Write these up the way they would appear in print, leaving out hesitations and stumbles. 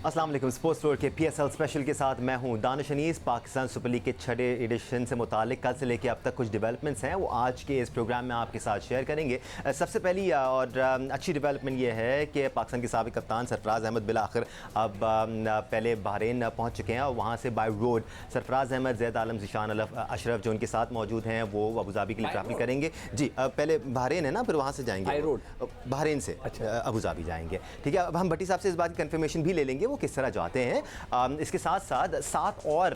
अस्सलाम वालेकुम। Sports floor के PSL स्पेशल के साथ मैं हूं दानिश अनीस। पाकिस्तान सुपर लीग के छठे एडिशन से मुतालिक कल से लेकर अब तक कुछ डेवलपमेंट्स हैं, वो आज के इस प्रोग्राम में आपके साथ शेयर करेंगे। सबसे पहली और अच्छी डेवलपमेंट ये है कि पाकिस्तान के साबिक कप्तान सरफराज अहमद बिलाखिर अब पहले बहरीन पहुँच चुके हैं और वहाँ से बाय रोड सरफराज अहमद, जैद आलम, ज़ीशान अशरफ जो उनके साथ मौजूद हैं वो अबू धाबी के लिए ट्रैवल करेंगे। जी, पहले बहरीन है ना, फिर वहाँ से जाएंगे बहरीन से अबू धाबी जाएंगे। ठीक है, अब हम भट्टी साहब से इस बात की कन्फर्मेशन भी ले लेंगे वो किस तरह जाते हैं। इसके साथ साथ 7 और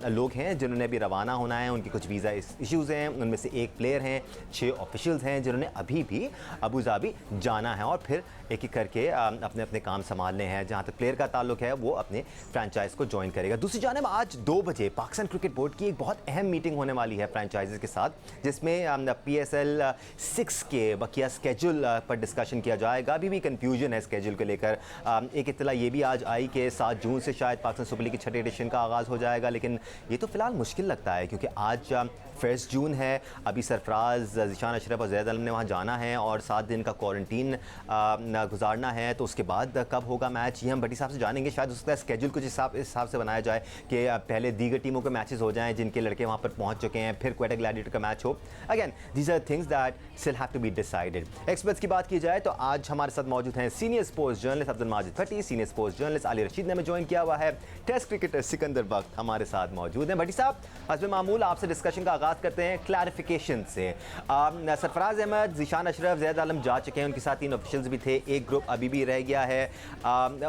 लोग हैं जिन्होंने अभी रवाना होना है, उनकी कुछ वीज़ा इश्यूज़ हैं, उनमें से एक प्लेयर हैं, 6 ऑफिशियल्स हैं जिन्होंने अभी भी अबू धाबी जाना है और फिर एक एक करके अपने अपने काम संभालने हैं। जहाँ तक प्लेयर का ताल्लुक है वो अपने फ्रेंचाइज को ज्वाइन करेगा। दूसरी जानिब आज 2 बजे पाकिस्तान क्रिकेट बोर्ड की एक बहुत अहम मीटिंग होने वाली है फ्रेंचाइजेस के साथ, जिसमें PSL 6 के बकिया स्केड्यूल पर डिस्कशन किया जाएगा। अभी भी कन्फ्यूजन है स्केड्यूल को लेकर। एक इत्तला ये भी आज आई कि 7 जून से शायद पाकिस्तान सुपर लीग के छठे एडिशन का आगाज़ हो जाएगा, लेकिन ये तो फिलहाल मुश्किल लगता है क्योंकि आज 1 जून है। अभी सरफराज, ज़ीशान अशरफ और जैद आलम ने वहाँ जाना है और 7 दिन का क्वारंटीन गुजारना है, तो उसके बाद कब होगा मैच ये हम भट्टी साहब से जानेंगे। शायद उसका स्केड्यूल कुछ इस हिसाब से बनाया जाए कि पहले दीगर टीमों के मैचेस हो जाएं जिनके लड़के वहाँ पर पहुँच चुके हैं, फिर क्वेटा ग्लैडिएटर का मैच हो। Again these are things that still have to be decided. Experts की बात की जाए तो आज हमारे साथ मौजूद हैं senior sports journalist Abdul Majid Bhatti, senior sports journalist Ali Rashid ने हमें ज्वाइन किया हुआ है, टेस्ट क्रिकेटर सिकंदर बख्त हमारे साथ मौजूद हैं। भट्टी साहब, हस्ब मामूल आपसे डिस्कशन का आगाज़ करते हैं क्लैरिफिकेशन से। सरफराज अहमद, ज़ीशान अशरफ, जैद आलम जा चुके हैं, उनके साथ 3 ऑफिशियल्स भी थे, एक ग्रुप अभी भी रह गया है,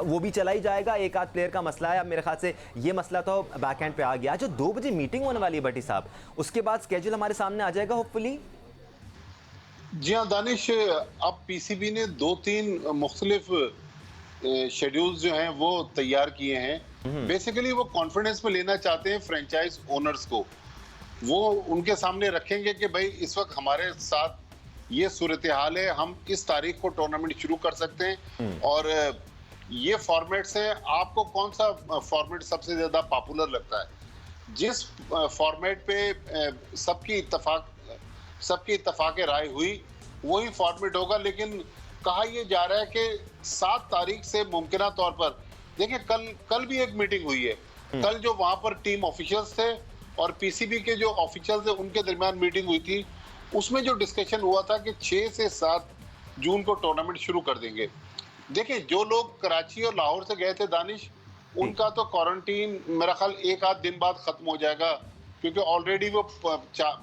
वो भी चला ही जाएगा। एक आध प्लेयर का मसला है, अब मेरे ख्याल से ये मसला तो बैक एंड पे आ गया। जो 2 बजे मीटिंग होने वाली है भट्टी साहब, उसके बाद स्केड्यूल हमारे सामने आ जाएगा होपफुली। जी हाँ दानिश, अब PCB ने 2-3 मुख्तलिफ शेड्यूल्स जो हैं वो तैयार किए हैं। बेसिकली वो कॉन्फिडेंस में लेना चाहते हैं फ्रेंचाइज ओनर्स को। वो उनके सामने रखेंगे कि भाई इस वक्त हमारे साथ ये सूरत हाल है, हम इस तारीख को टूर्नामेंट शुरू कर सकते हैं और ये फॉर्मेट्स हैं, आपको कौन सा फॉर्मेट सबसे ज़्यादा पॉपुलर लगता है। जिस फॉर्मेट पे सबकी इत्तफाक राय हुई वही फॉर्मेट होगा। लेकिन कहा यह जा रहा है कि 7 तारीख से मुमकिना तौर पर, देखिए कल भी एक मीटिंग हुई है। कल जो वहां पर टीम ऑफिशियल्स थे और PCB के जो ऑफिशियल्स थे उनके दरमियान मीटिंग हुई थी, उसमें जो डिस्कशन हुआ था कि 6 से 7 जून को टूर्नामेंट शुरू कर देंगे। देखिए जो लोग कराची और लाहौर से गए थे दानिश, उनका तो क्वारंटीन मेरा ख्याल 1 आध दिन बाद खत्म हो जाएगा क्योंकि ऑलरेडी वो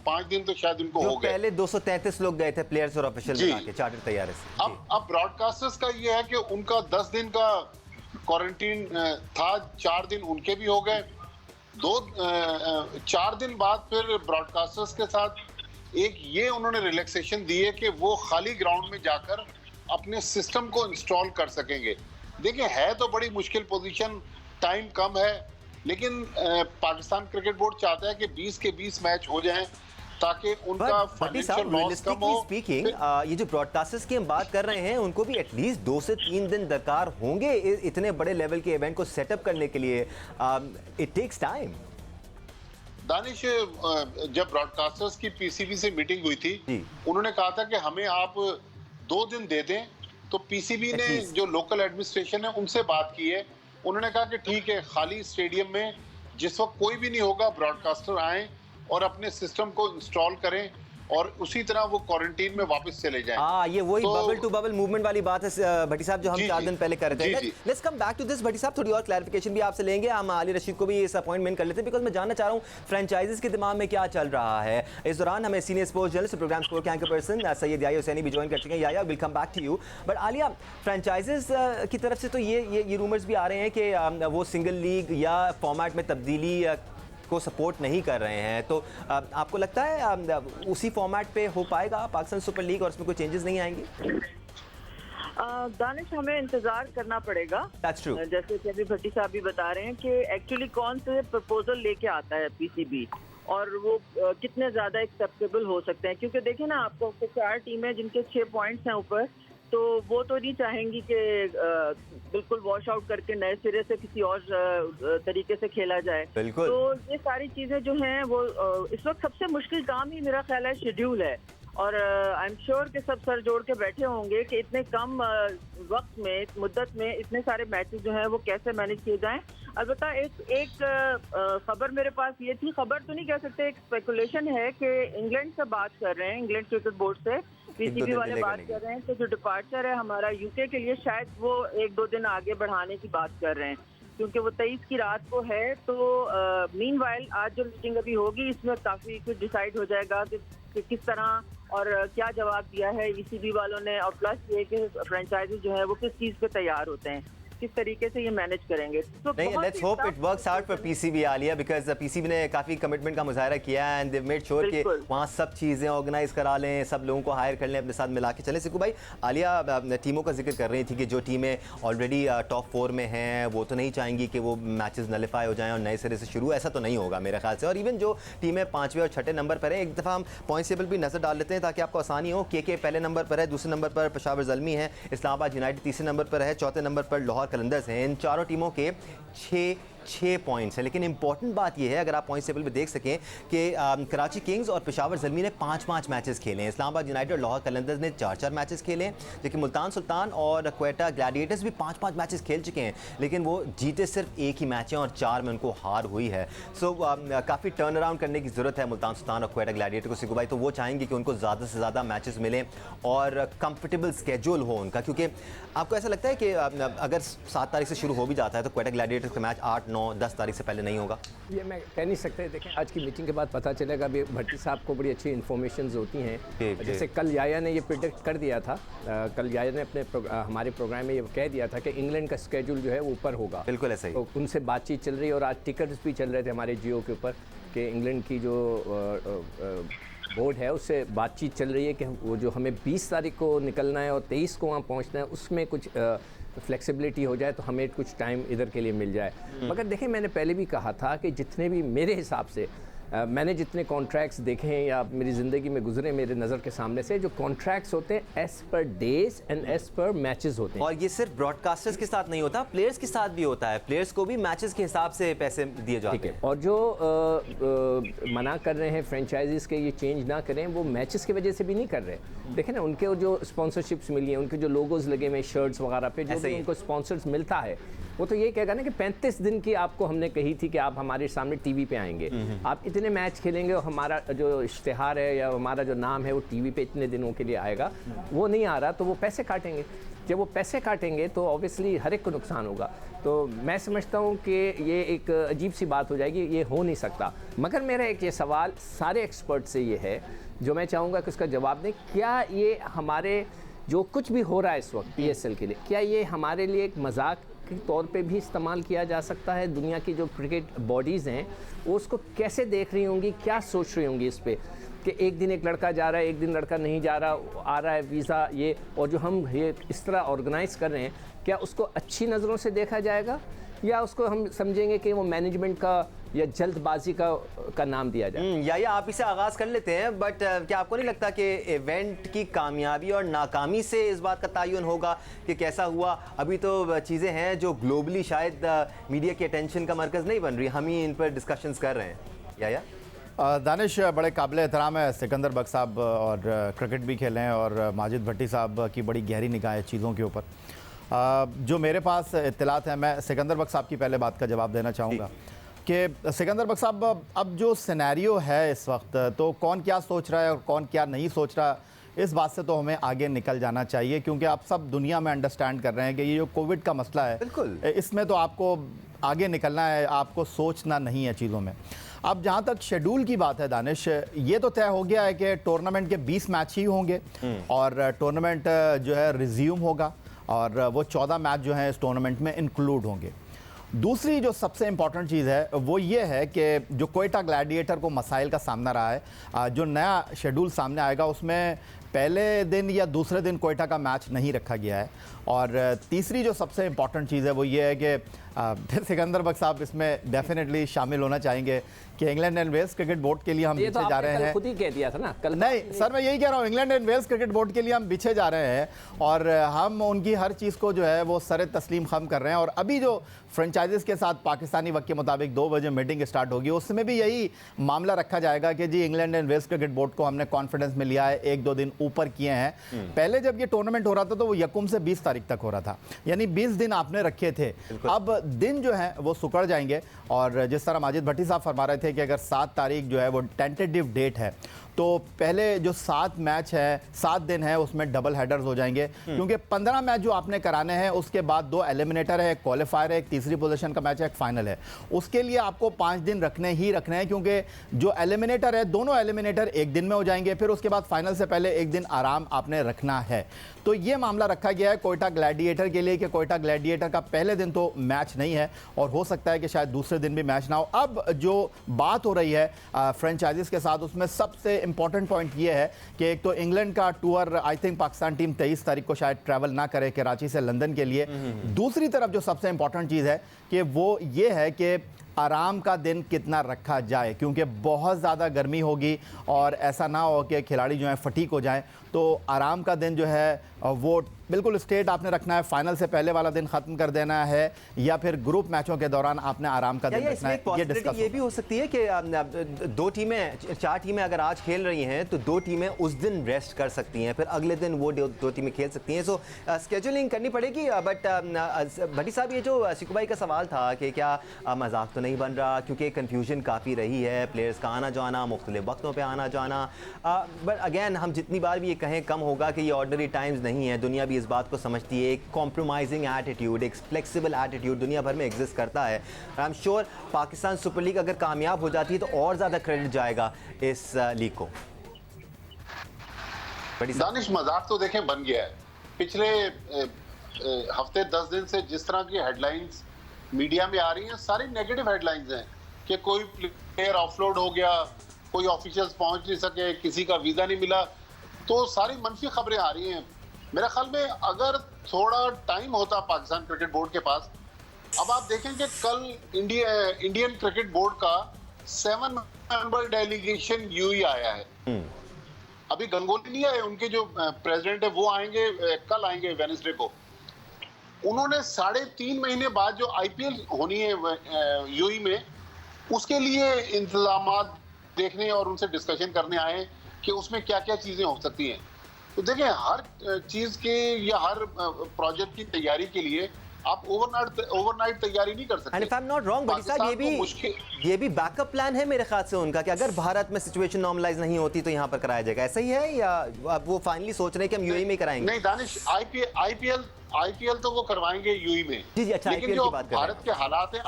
5 दिन तो शायद उनको हो गए। पहले 233 लोग गए थे प्लेयर्स और ऑफिशियल मिला के चार्टर तैयारी से। अब ब्रॉडकास्टर्स का ये है कि उनका 10 दिन का क्वारंटीन था, 4 दिन उनके भी हो गए। 4 दिन बाद फिर ब्रॉडकास्टर्स के साथ एक ये उन्होंने रिलैक्सेशन दी है कि वो खाली ग्राउंड में जाकर अपने सिस्टम को इंस्टॉल कर सकेंगे। देखिए है तो बड़ी मुश्किल पोजीशन, टाइम कम है, लेकिन पाकिस्तान क्रिकेट बोर्ड चाहता है कि 20 के 20 मैच हो जाएं ताकि उनका फाइनेंशियल लॉस कम हो। स्पीकिंग, ये जो ब्रॉडकास्टर्स की हम बात कर रहे हैं उनको भी एटलीस्ट 2 से 3 दिन दरकार होंगे इतने बड़े लेवल के इवेंट को सेटअप करने के लिए। It takes time. दानिश, जब ब्रॉडकास्टर्स की PCB से मीटिंग हुई थी, उन्होंने कहा था कि हमें आप 2 दिन दे दें, तो PCB ने जो लोकल एडमिनिस्ट्रेशन है उनसे बात की है। उन्होंने कहा कि ठीक है, खाली स्टेडियम में जिस वक्त कोई भी नहीं होगा ब्रॉडकास्टर आएं और अपने सिस्टम को इंस्टॉल करें और उसी तरह वो क्वारंटीन में वापस चले जाएं। ये वही बबल टू बबल मूवमेंट वाली बात है भट्टी साहब जो हम 4 दिन पहले कर रहे थे। Let's come back to this Bhatti साहब, थोड़ी और क्लैरिफिकेशन भी आपसे लेंगे। हम अली रशीद को भी इस अपॉइंटमेंट कर लेते हैं बिकॉज मैं जानना चाह रहा हूँ फ्रेंचाइजीज के दिमाग में क्या चल रहा है। इस दौरान हमें senior sports journalist, program score के एंकर पर्सन सैयद याया हुसैनी भी ज्वाइन कर चुके हैं। Yahya, will come back to you. But Aaliya, franchises की तरफ से तो ये रूमर्स भी आ रहे हैं कि वो सिंगल लीग या फॉर्मेट में तब्दीली को सपोर्ट नहीं कर रहे हैं, तो आपको लगता है उसी फॉर्मेट पे हो पाएगा पाकिस्तान सुपर लीग और उसमें कोई चेंजेस नहीं आएंगे? दानिश, हमें इंतजार करना पड़ेगा। That's true. जैसे कि अभी भट्टी साहब भी बता रहे हैं कि एक्चुअली कौन से प्रपोजल लेके आता है PCB और वो कितने ज्यादा एक्सेप्टेबल हो सकते हैं, क्योंकि देखिए ना, आपको 4 टीमें जिनके 6 पॉइंट्स हैं ऊपर, तो वो तो नहीं चाहेंगी कि बिल्कुल वॉश आउट करके नए सिरे से किसी और तरीके से खेला जाए। तो ये सारी चीजें जो हैं वो इस वक्त सबसे मुश्किल काम ही मेरा ख्याल है शेड्यूल है। और आई एम श्योर कि सब सर जोड़ के बैठे होंगे कि इतने कम वक्त में, मुद्दत में इतने सारे मैचेस जो हैं वो कैसे मैनेज किए जाएं। अलबत्ता एक खबर मेरे पास ये थी, खबर तो नहीं कह सकते, एक स्पेकुलेशन है कि इंग्लैंड से बात कर रहे हैं, इंग्लैंड क्रिकेट बोर्ड से पीसीबी वाले बात कर रहे हैं कि जो डिपार्चर है हमारा यूके के लिए, शायद वो 1-2 दिन आगे बढ़ाने की बात कर रहे हैं, क्योंकि वो 23 की रात को है। तो मीनवाइल आज जो मीटिंग अभी होगी इसमें काफ़ी कुछ डिसाइड हो जाएगा कि किस तरह और क्या जवाब दिया है ईसीबी वालों ने, और प्लस ये कि फ्रेंचाइजी जो है वो किस चीज़ पे तैयार होते हैं, किस तरीके से ये मैनेज करेंगे। तो नहीं, let's hope it works out for PCB Alia, because PCB ने काफ़ी कमिटमेंट का मुजाहरा किया है एंड दे मेड श्योर कि वहाँ सब चीज़ें ऑर्गेनाइज करा लें, सब लोगों को हायर कर लें, अपने साथ मिला के चलें। सिकू भाई, आलिया टीमों का जिक्र कर रही थी कि जो टीमें ऑलरेडी टॉप 4 में हैं वो तो नहीं चाहेंगी कि वो मैचेस नलीफाई हो जाएं और नए सिरे से शुरू, ऐसा तो नहीं होगा मेरे ख्याल से। और इवन जो टीमें 5वें और 6ठे नंबर पर हैं, एक दफ़ा हम पॉइंट टेबल भी नज़र डाल लेते हैं ताकि आपको आसानी हो। के पहले नंबर पर है, दूसरे नंबर पर पेशावर ज़ल्मी है, इस्लामाबाद यूनाइटेड तीसरे नंबर पर है, चौथे नंबर पर लाहौर कलंदर्स हैं। इन चारों टीमों के 6 पॉइंट्स है। लेकिन इंपॉर्टेंट बात यह है, अगर आप पॉइंट टेबल पे देख सकें, कि कराची किंग्स और पेशावर ज़ल्मी ने 5-5 मैचेस खेले हैं, इस्लामाबाद यूनाइटेड और लाहौर कलंदर्स ने 4-4 मैचेस खेले हैं, जबकि मुल्तान सुल्तान और क्वेटा ग्लैडिएटर्स भी 5-5 मैचेस खेल चुके हैं, लेकिन वो जीते सिर्फ एक ही मैच हैं और 4 में उनको हार हुई है। सो काफ़ी टर्न अराउंड करने की ज़रूरत है मुल्तान सुल्तान और क्वेटा ग्लैडिएटर को। सिकू भाई, तो वो चाहेंगे कि उनको ज़्यादा से ज़्यादा मैचेस मिलें और कंफर्टेबल स्केड्यूल हो उनका, क्योंकि आपको ऐसा लगता है कि अगर 7 तारीख से शुरू हो भी जाता है तो क्वेटा ग्लैडिएटर का मैच 8, 9, 10 तारीख से पहले नहीं होगा? ये मैं कह नहीं सकते। देखें, आज की मीटिंग के बाद पता चलेगा। अभी भट्टी साहब को बड़ी अच्छी इन्फॉर्मेशन होती हैं। जैसे कल याया ने ये प्रिडिक्ट कर दिया था, कल याया ने अपने हमारे प्रोग्राम में ये कह दिया था कि इंग्लैंड का स्केड्यूल जो है वो ऊपर होगा। बिल्कुल ऐसा ही। तो उनसे बातचीत चल रही है और आज टिकट्स भी चल रहे थे हमारे जियो के ऊपर कि इंग्लैंड की जो बोर्ड है उससे बातचीत चल रही है कि वो जो हमें 20 तारीख को निकलना है और 23 को वहाँ पहुँचना है, उसमें कुछ फ्लेक्सिबिलिटी हो जाए तो हमें कुछ टाइम इधर के लिए मिल जाए। मगर देखें, मैंने पहले भी कहा था कि जितने भी मेरे हिसाब से मैंने जितने कॉन्ट्रैक्ट्स देखे हैं या मेरी ज़िंदगी में गुजरे मेरे नज़र के सामने से, जो कॉन्ट्रैक्ट्स होते हैं as per days and as per matches होते हैं। और ये सिर्फ ब्रॉडकास्टर्स के साथ नहीं होता, प्लेयर्स के साथ भी होता है। प्लेयर्स को भी मैचेस के हिसाब से पैसे दिए जाते हैं। और जो मना कर रहे हैं फ्रेंचाइजीज़ के ये चेंज ना करें, वो मैचेस की वजह से भी नहीं कर रहे। देखें ना, उनके जो स्पॉन्सरशिप्स मिली हैं, उनके जो लोगोज लगे हुए शर्ट्स वगैरह पे, जो भी उनको स्पॉन्सर्स मिलता है, वो तो ये कहेगा ना कि 35 दिन की आपको हमने कही थी कि आप हमारे सामने टीवी पे आएंगे, आप इतने मैच खेलेंगे और हमारा जो इश्तिहार है या हमारा जो नाम है वो टीवी पे इतने दिनों के लिए आएगा। वो नहीं आ रहा तो वो पैसे काटेंगे। जब वो पैसे काटेंगे तो ऑब्वियसली हर एक को नुकसान होगा। तो मैं समझता हूँ कि ये एक अजीब सी बात हो जाएगी, ये हो नहीं सकता। मगर मेरा एक ये सवाल सारे एक्सपर्ट से ये है, जो मैं चाहूँगा कि उसका जवाब दें। क्या ये हमारे जो कुछ भी हो रहा है इस वक्त PSL के लिए, क्या ये हमारे लिए एक मजाक के तौर पे भी इस्तेमाल किया जा सकता है? दुनिया की जो क्रिकेट बॉडीज़ हैं वो उसको कैसे देख रही होंगी, क्या सोच रही होंगी इस पे कि एक दिन एक लड़का जा रहा है, एक दिन लड़का नहीं जा रहा, आ रहा है वीज़ा ये, और जो हम ये इस तरह ऑर्गेनाइज कर रहे हैं, क्या उसको अच्छी नज़रों से देखा जाएगा या उसको हम समझेंगे कि वो मैनेजमेंट का या जल्दबाजी का नाम दिया जाए? या आप इसे आगाज़ कर लेते हैं, बट क्या आपको नहीं लगता कि इवेंट की कामयाबी और नाकामी से इस बात का तयन होगा कि कैसा हुआ? अभी तो चीज़ें हैं जो ग्लोबली शायद मीडिया के अटेंशन का मरकज़ नहीं बन रही, हम ही इन पर डिस्कशंस कर रहे हैं। या दानिश, बड़े काबिल एहतराम है सिकंदर बख्श साहब, और क्रिकेट भी खेले हैं, और माजिद भट्टी साहब की बड़ी गहरी निगाह है चीज़ों के ऊपर। जो मेरे पास इत्तलात हैं, मैं सिकंदर बख्श साहब की पहले बात का जवाब देना चाहूँगा कि सिकंदर बख्श साहब, अब जो सिनेरियो है इस वक्त, तो कौन क्या सोच रहा है और कौन क्या नहीं सोच रहा, इस बात से तो हमें आगे निकल जाना चाहिए, क्योंकि आप सब दुनिया में अंडरस्टैंड कर रहे हैं कि ये जो कोविड का मसला है, बिल्कुल इसमें तो आपको आगे निकलना है, आपको सोचना नहीं है चीज़ों में। अब जहाँ तक शेड्यूल की बात है दानिश, ये तो तय हो गया है कि टूर्नामेंट के 20 मैच ही होंगे और टूर्नामेंट जो है रिज्यूम होगा और वो 14 मैच जो हैं इस टूर्नामेंट में इंक्लूड होंगे। दूसरी जो सबसे इम्पॉर्टेंट चीज़ है वो ये है कि जो क्वेटा ग्लैडिएटर को मसाइल का सामना रहा है, जो नया शेड्यूल सामने आएगा उसमें पहले दिन या दूसरे दिन कोयटा का मैच नहीं रखा गया है। और तीसरी जो सबसे इम्पॉर्टेंट चीज़ है वो ये है कि सिकंदर बख्श साहब इसमें डेफिनेटली शामिल होना चाहेंगे कि England and Wales cricket board के लिए हम पीछे जा रहे हैं। खुद ही कह दिया था ना कल। नहीं सर, मैं यही कह रहा हूँ, England and Wales cricket board के लिए हम पीछे जा रहे हैं और हम उनकी हर चीज़ को जो है वो सर तस्लीम खम कर रहे हैं। और अभी जो फ्रेंचाइजीज़ के साथ पाकिस्तानी वक्त के मुताबिक 2 बजे मीटिंग स्टार्ट होगी, उसमें भी यही मामला रखा जाएगा कि जी England and Wales cricket board को हमने कॉन्फिडेंस में लिया है, 1-2 दिन ऊपर किए हैं। पहले जब ये टूर्नामेंट हो रहा था तो वो यकम से 20 तारीख तक हो रहा था, यानी 20 दिन आपने रखे थे। अब दिन जो है वो सुकड़ जाएंगे। और जिस तरह माजिद भट्टी साहब फरमा रहे थे कि अगर 7 तारीख जो है वो टेंटेटिव डेट है, तो पहले जो 7 मैच है, 7 दिन है, उसमें डबल हेडर्स हो जाएंगे, क्योंकि 15 मैच जो आपने कराने हैं उसके बाद 2 एलिमिनेटर है, एक क्वालिफायर है, एक तीसरी पोजीशन का मैच है, एक फाइनल है। उसके लिए आपको 5 दिन रखने ही रखने हैं, क्योंकि जो एलिमिनेटर है, दोनों एलिमिनेटर एक दिन में हो जाएंगे, फिर उसके बाद फाइनल से पहले एक दिन आराम आपने रखना है। तो ये मामला रखा गया है कोयटा ग्लैडिएटर के लिए कि कोयटा ग्लैडिएटर का पहले दिन तो मैच नहीं है और हो सकता है कि शायद दूसरे दिन भी मैच ना हो। अब जो बात हो रही है फ्रेंचाइजीज के साथ, उसमें सबसे इंपॉर्टेंट पॉइंट ये है कि एक तो इंग्लैंड का tour, I think Pakistan team 23 तारीख को शायद ट्रैवल ना करे कराची से लंदन के लिए। दूसरी तरफ जो सबसे इंपॉर्टेंट चीज़ है कि वो ये है कि आराम का दिन कितना रखा जाए, क्योंकि बहुत ज़्यादा गर्मी होगी और ऐसा ना हो कि खिलाड़ी जो हैं फटीक हो जाएं। तो आराम का दिन जो है वो बिल्कुल स्टेट आपने रखना है, फाइनल से पहले वाला दिन ख़त्म कर देना है, या फिर ग्रुप मैचों के दौरान आपने आराम का दिन रखना है। ये डिस्कस ये भी हो सकती है कि 4 टीमें अगर आज खेल रही हैं तो 2 टीमें उस दिन रेस्ट कर सकती हैं, फिर अगले दिन वो 2 टीमें खेल सकती हैं। सो स्केजुलिंग करनी पड़ेगी। बट भट्टी साहब, ये जो सिकू भाई का सवाल था कि क्या मजाक तो नहीं बन रहा, क्योंकि कन्फ्यूजन काफ़ी रही है, प्लेयर्स का आना जाना, मुख्तलिफ वक्तों पर आना जाना। बट अगेन हम जितनी बार भी ये कहें कम होगा कि ये ऑर्डनरी टाइम्स नहीं है। दुनिया भी इस बात को समझती है। एक कॉम्प्रोमाइजिंग एटीट्यूड, एक फ्लेक्सिबल एटीट्यूड दुनिया भर में एग्जिस्ट करता है। I am sure Pakistan super league अगर कामयाब हो जाती है तो और ज़्यादा क्रेडिट जाएगा इस लीग को। दानिश, मजाक तो देखें बन गया है। पिछले हफ्ते 10 दिन से जिस तरह की हेडलाइंस मीडिया में आ रही हैं, सारी नेगेटिव हेडलाइंस हैं कि कोई प्लेयर ऑफलोड हो गया, कोई ऑफिशियल्स पहुंच नहीं सके, किसी का वीज़ा नहीं मिला, तो सारी मनफी खबरें आ रही हैं। मेरे ख्याल में अगर थोड़ा टाइम होता पाकिस्तान क्रिकेट बोर्ड के पास, अब आप देखें कि कल इंडियन क्रिकेट बोर्ड का 7 मेंबर डेलीगेशन यूएई आया है। अभी गंगोली नहीं आए, उनके जो प्रेसिडेंट है वो आएंगे, कल आएंगे वेडनेसडे को। उन्होंने 3.5 महीने बाद जो आईपीएल होनी है यूएई में, उसके लिए इंतजामात देखने और उनसे डिस्कशन करने आए कि उसमें क्या क्या चीजें हो सकती हैं। तो देखें, हर चीज के या हर प्रोजेक्ट की तैयारी के लिए आप ओवरनाइट तैयारी नहीं कर सकते। And if I am not wrong Bhatti साहब, ये भी बैकअप प्लान है मेरे ख्याल से उनका कि अगर भारत में सिचुएशन नॉर्मलाइज नहीं होती तो यहाँ पर कराया जाएगा, ऐसा ही है या वो फाइनली सोच रहे हैं कि हम यूएई में कराएंगे? नहीं दानिश, आईपीएल तो वो करवाएंगे यूएई में। जी जी, अच्छा, लेकिन जो भारत के हालात हैं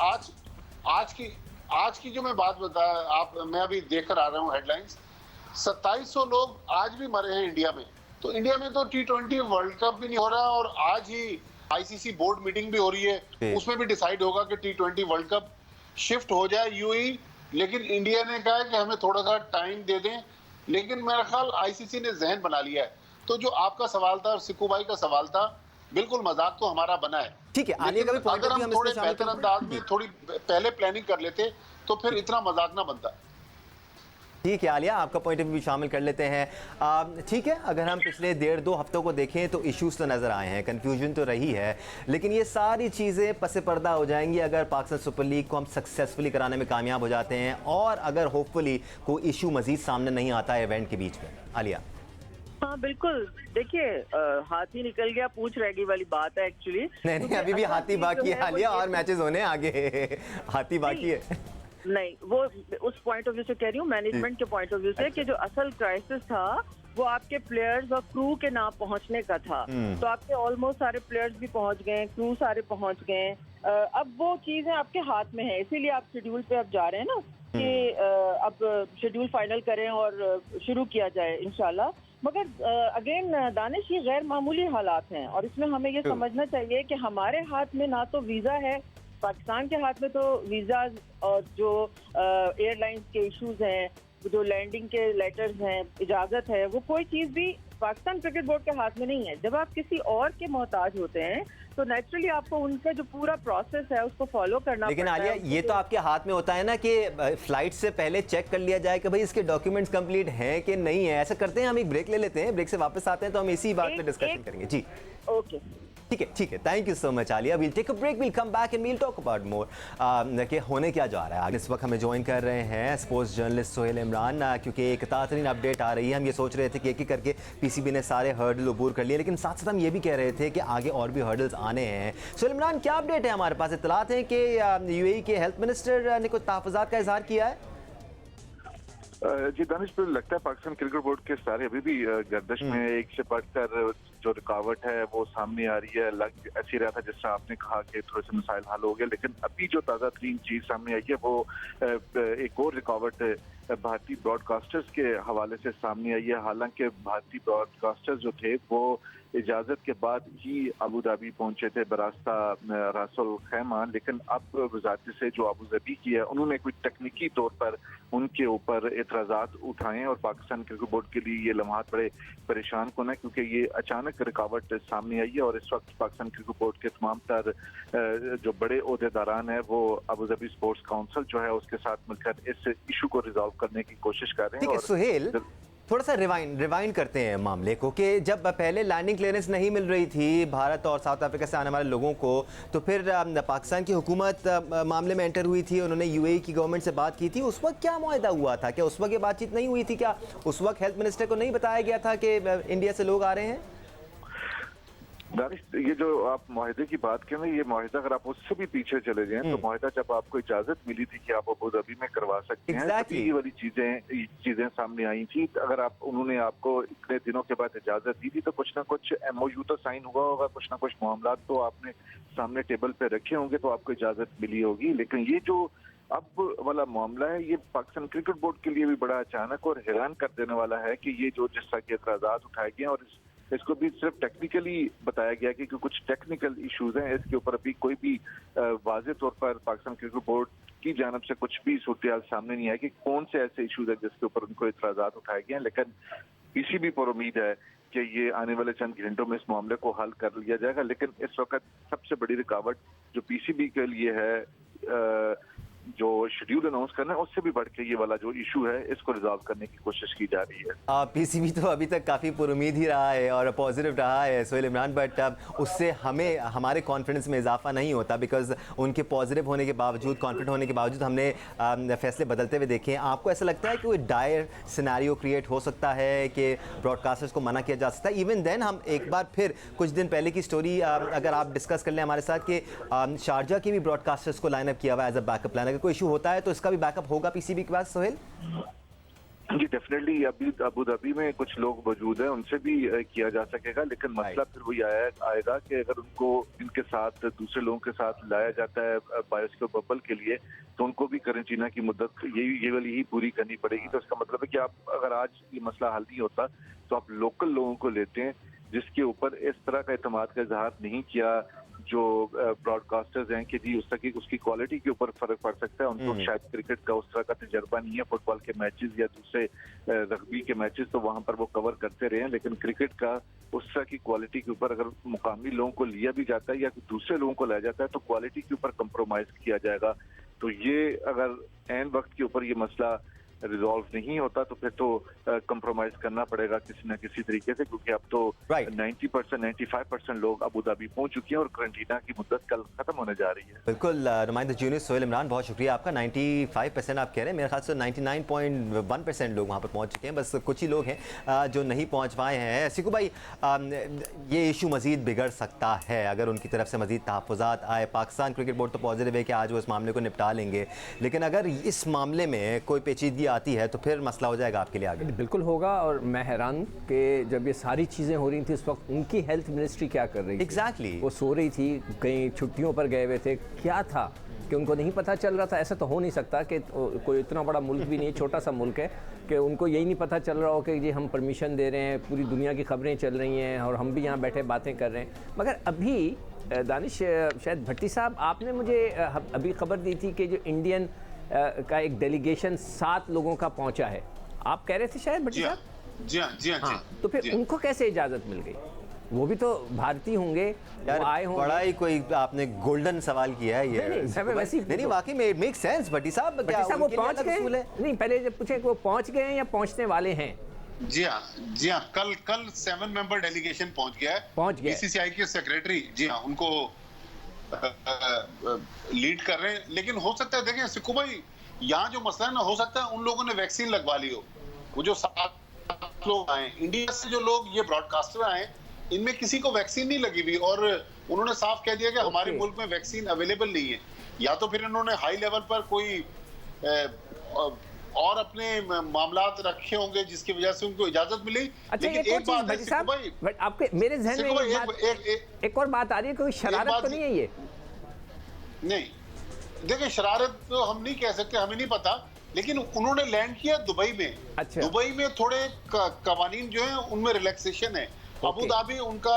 आज की जो मैं बात बता, मैं अभी देख कर आ रहा हूँ हेडलाइंस, 2700 लोग आज भी मरे हैं इंडिया में। तो इंडिया में तो T20 वर्ल्ड कप भी नहीं हो रहा और आज ही आईसीसी बोर्ड मीटिंग भी हो रही है, उसमें भी डिसाइड होगा कि T20 वर्ल्ड कप शिफ्ट हो जाए यूएई। लेकिन इंडिया ने कहा है कि हमें थोड़ा सा टाइम दे दें, लेकिन मेरा ख्याल आईसीसी ने जहन बना लिया है। तो जो आपका सवाल था और सिक्कू भाई का सवाल था, बिल्कुल मजाक तो हमारा बना है। ठीक है, अगर हम थोड़े बेहतर अंदाज में थोड़ी पहले प्लानिंग कर लेते तो फिर इतना मजाक ना बनता। ठीक है आलिया, आपका पॉइंट ऑफ व्यू शामिल कर लेते हैं। ठीक है, अगर हम पिछले 1.5-2 हफ्तों को देखें तो इश्यूज तो नज़र आए हैं, कन्फ्यूजन तो रही है, लेकिन ये सारी चीज़ें पसे पर्दा हो जाएंगी अगर पाकिस्तान सुपर लीग को हम सक्सेसफुली कराने में कामयाब हो जाते हैं और अगर होपफुली कोई इशू मजीद सामने नहीं आता है इवेंट के बीच में। आलिया? हाँ बिल्कुल, देखिए हाथी निकल गया पूंछ रह गई वाली बात है एक्चुअली। नहीं, अभी भी हाथी बाकी है आलिया, और मैचेस होने आगे, हाथी बाकी है। नहीं, वो उस पॉइंट ऑफ व्यू से कह रही हूँ, मैनेजमेंट के पॉइंट ऑफ व्यू से, कि जो असल क्राइसिस था वो आपके प्लेयर्स और क्रू के ना पहुंचने का था। तो आपके ऑलमोस्ट सारे प्लेयर्स भी पहुंच गए, क्रू सारे पहुंच गए। अब वो चीजें आपके हाथ में है, इसीलिए आप शेड्यूल पे अब जा रहे हैं ना कि अब शेड्यूल फाइनल करें और शुरू किया जाए इंशाल्लाह। मगर अगेन दानिश, ये गैर मामूली हालात हैं और इसमें हमें ये समझना चाहिए कि हमारे हाथ में ना तो वीजा है, पाकिस्तान के हाथ में तो वीजा और जो एयरलाइंस के इश्यूज हैं, जो लैंडिंग के लेटर्स हैं, इजाजत है, वो कोई चीज भी पाकिस्तान क्रिकेट बोर्ड के हाथ में नहीं है। जब आप किसी और के मोहताज होते हैं तो नेचुरली आपको उनका जो पूरा प्रोसेस है उसको फॉलो करना लेकिन पड़ता आलिया, है। ये तो आपके हाथ में होता है ना कि फ्लाइट से पहले चेक कर लिया जाए कि भाई इसके डॉक्यूमेंट्स कंप्लीट हैं कि नहीं है। ऐसा करते हैं, हम एक ब्रेक ले लेते हैं, ब्रेक से वापस आते हैं तो हम इसी बात पे डिस्कशन करेंगे। जी ओके, ठीक है, thank you so much Alia. We'll take a break, we'll come back and we'll talk about more कि होने क्या जा रहा है। इस वक्त हमें ज्वाइन कर रहे हैं स्पोर्ट्स जर्नलिस्ट सोहेल इमरान, क्योंकि एक तातरीन अपडेट आ रही है। हम ये सोच रहे थे कि एक एक करके पीसीबी ने सारे हर्डल अबूर कर लिए, लेकिन साथ साथ हम ये भी कह रहे थे कि आगे और भी हर्डल्स आने हैं। सोहेल इमरान, क्या अपडेट है हमारे पास? इत्तलात है कि यूएई के हेल्थ मिनिस्टर ने कुछ तहफ़्फ़ुज़ात का इजहार किया है। जी दानिश, पर लगता है पाकिस्तान क्रिकेट बोर्ड के सारे अभी भी गर्दिश में एक से बढ़कर जो रुकावट है वो सामने आ रही है। लग ऐसी रहा था जिस तरह आपने कहा कि थोड़े से मसाइल हल हो गए, लेकिन अभी जो ताज़ा तरीन चीज़ सामने आई है वो एक और रुकावट भारतीय ब्रॉडकास्टर्स के हवाले से सामने आई है। हालांकि भारतीय ब्रॉडकास्टर्स जो थे वो इजाज़त के बाद ही अबू धाबी पहुंचे थे बरास्ता रासुल खैमा, लेकिन अब वजारत से जो अबू धाबी की है उन्होंने कोई तकनीकी तौर पर उनके ऊपर एतराज़ात उठाए और पाकिस्तान क्रिकेट बोर्ड के लिए ये लम्हात बड़े परेशान कौन है, क्योंकि ये अचानक रुकावट सामने आई है और इस वक्त पाकिस्तान क्रिकेट बोर्ड के तमाम तर जो बड़े ओहदेदारान हैं वो अबू धाबी स्पोर्ट्स काउंसिल जो है उसके साथ मिलकर इस इशू को रिजॉल्व करने की कोशिश कर रहे हैं। ठीक है सुहेल, थोड़ा सा रिवाइंड करते हैं मामले को कि जब पहले लैंडिंग क्लियरेंस नहीं मिल रही थी भारत और साउथ अफ्रीका से आने वाले लोगों को, तो फिर पाकिस्तान की हुकूमत मामले में एंटर हुई थी, उन्होंने यूएई की गवर्नमेंट से बात की थी। उस वक्त क्या मुआहदा हुआ था? क्या उस वक्त ये बातचीत नहीं हुई थी? क्या उस वक्त हेल्थ मिनिस्टर को नहीं बताया गया था कि इंडिया से लोग आ रहे हैं? दानिश, ये जो आप मुआहदे की बात करें, ये मुआहदा अगर आप उससे भी पीछे चले जाएं तो मुआहदा जब आपको इजाजत मिली थी कि आप अबू धाबी में करवा सकते हैं, तभी ये वाली चीजें सामने आई थी। अगर आप उन्होंने आपको इतने दिनों के बाद इजाजत दी थी तो कुछ ना कुछ एमओयू तो साइन हुआ होगा, कुछ ना कुछ मामला तो आपने सामने टेबल पे रखे होंगे तो आपको इजाजत मिली होगी। लेकिन ये जो अब वाला मामला है ये पाकिस्तान क्रिकेट बोर्ड के लिए भी बड़ा अचानक और हैरान कर देने वाला है कि ये जो जिस तरह के एतराज़ात उठाए गए और इसको भी सिर्फ टेक्निकली बताया गया कि कुछ टेक्निकल इश्यूज हैं, इसके ऊपर अभी कोई भी वाज़ेह तौर पर पाकिस्तान क्रिकेट बोर्ड की जानब से कुछ भी सूरत सामने नहीं आया कि कौन से ऐसे इश्यूज हैं जिसके ऊपर उनको एतराज़ात उठाए गए हैं। लेकिन पीसीबी पर उम्मीद है कि ये आने वाले चंद घंटों में इस मामले को हल कर लिया जाएगा। लेकिन इस वक्त सबसे बड़ी रुकावट जो पीसीबी के लिए है जो शेड्यूल अनाउंस करना है, उससे भी बढ़ के ये वाला जो इशू है इसको रिजॉल्व करने की कोशिश की जा रही है। पीसीबी तो अभी तक काफ़ी पुरुमीद ही रहा है और पॉजिटिव रहा है सोहेल इमरान, बट उससे हमें हमारे कॉन्फिडेंस में इजाफा नहीं होता, बिकॉज उनके पॉजिटिव होने के बावजूद, कॉन्फिडेंट होने के बावजूद हमने फैसले बदलते हुए देखे हैं। आपको ऐसा लगता है कि कोई डायर सिनेरियो क्रिएट हो सकता है कि ब्रॉडकास्टर्स को मना किया जा सकता है? इवन देन हम एक बार फिर कुछ दिन पहले की स्टोरी अगर आप डिस्कस कर लें हमारे साथ कि शारजा के भी ब्रॉडकास्टर्स को लाइनअप किया हुआ एज अ बैकअप प्लान, अगर कोई इशू होता है तो इसका भी बैकअप होगा पीसीबी के पास सोहेल? जी डेफिनेटली, अभी अबू धाबी में कुछ लोग मौजूद हैं, उनसे भी किया जा सकेगा। लेकिन मसला फिर वही आएगा कि अगर उनको इनके साथ दूसरे लोगों के साथ लाया जाता है बायोस्कोप बबल के लिए तो उनको भी करेंटीना की मुद्दत ये वाली ही पूरी करनी पड़ेगी। तो इसका मतलब है कि आप अगर आज ये मसला हल नहीं होता तो आप लोकल लोगों को लेते हैं जिसके ऊपर इस तरह का एतमाद का इजहार नहीं किया जो ब्रॉडकास्टर्स हैं कि जी उसकी क्वालिटी के ऊपर फर्क पड़ सकता है। उनको शायद क्रिकेट का उस तरह का तजर्बा नहीं है, फुटबॉल के मैचेस या दूसरे रग्बी के मैचेस तो वहां पर वो कवर करते रहे हैं, लेकिन क्रिकेट का उस तरह की क्वालिटी के ऊपर अगर मुकामी लोगों को लिया भी जाता है या दूसरे लोगों को लाया जाता है तो क्वालिटी के ऊपर कंप्रोमाइज किया जाएगा। तो ये अगर एन वक्त के ऊपर ये मसला रिजॉल्व नहीं होता तो फिर तो कंप्रोमाइज करना पड़ेगा किसी न किसी तरीके से, क्योंकि अब तो 90% 95% लोग अबू धाबी पहुंच चुके हैं और क्वारंटीना की मुद्दत कल खत्म होने जा रही है। बिल्कुल, नुमाइंदा जूनियर सोहेल इमरान, बहुत शुक्रिया आपका। 95% आप कह रहे हैं, मेरे ख्याल से 99.1% लोग वहाँ पर पहुँच चुके हैं, बस कुछ ही लोग हैं जो नहीं पहुँच पाए हैं। सिकू भाई, ये इशू मजीद बिगड़ सकता है अगर उनकी तरफ से मजीद तहफ़्फ़ुज़ात आए। पाकिस्तान क्रिकेट बोर्ड तो पॉजिटिव है कि आज वो इस मामले को निपटा लेंगे, लेकिन अगर इस मामले में कोई पेचीदगी आती है तो फिर मसला हो जाएगा आपके लिए आगे। बिल्कुल होगा, और मैं हैरान कि जब ये सारी चीज़ें हो रही थी इस वक्त उनकी हेल्थ मिनिस्ट्री क्या कर रही थी? एग्जैक्टली, वो सो रही थी, कहीं छुट्टियों पर गए हुए थे, क्या था कि उनको नहीं पता चल रहा था? ऐसा तो हो नहीं सकता कि कोई इतना बड़ा मुल्क भी नहीं, छोटा सा मुल्क है, कि उनको यही नहीं पता चल रहा हो कि जी हम परमिशन दे रहे हैं, पूरी दुनिया की खबरें चल रही हैं और हम भी यहाँ बैठे बातें कर रहे हैं। मगर अभी दानिश, शायद भट्टी साहब, आपने मुझे अभी खबर दी थी कि जो इंडियन का एक डेलीगेशन 7 लोगों का पहुंचा है, आप कह रहे थे शायद भट्टी साहब? जी हाँ, जी हाँ, जी हाँ, हाँ, तो फिर जी हाँ। उनको कैसे इजाज़त मिल गई? वो भी तो भारतीय होंगे, यार वो आए होंगे। बड़ा ही कोई आपने गोल्डन सवाल किया है ये। मैं वैसे ही नहीं वाकई में इट मेक सेंस। भट्टी साहब भट्टी क्या साहब वो उनके लिए पहुंच अलग उसूल गए? है? नहीं, पहले जब पूछे कि वो पहुंच गए हैं या पहुंचने वाले हैं। जी हाँ, जी हाँ, कल 7 मेंबर डेलीगेशन पहुंच गया है। पहुंच गया है। बीसीसीआई के सेक्रेटरी, जी हाँ, उनको लीड कर रहे हैं। लेकिन हो सकता है, देखें सिक्कू भाई, यहाँ जो मसला है ना, हो सकता है उन लोगों ने वैक्सीन लगवा ली हो। वो जो 7 लोग आए इंडिया से, जो लोग ये ब्रॉडकास्टर आए, इनमें किसी को वैक्सीन नहीं लगी हुई, और उन्होंने साफ कह दिया कि हमारे मुल्क में वैक्सीन अवेलेबल नहीं है। या तो फिर इन्होंने हाई लेवल पर कोई और अपने मामलात रखे होंगे जिसकी वजह से उनको इजाजत मिली। अच्छा, लेकिन एक बात है सिक्कू भाई, बट आपके मेरे जहन में एक और बात आ रही है, कोई शरारत तो नहीं है ये? नहीं, देखिए शरारत तो हम नहीं कह सकते, हमें नहीं पता, लेकिन उन्होंने लैंड किया दुबई में। अच्छा। दुबई में थोड़े कवानीन जो है उनमें रिलैक्सेशन है। अबू धाबी उनका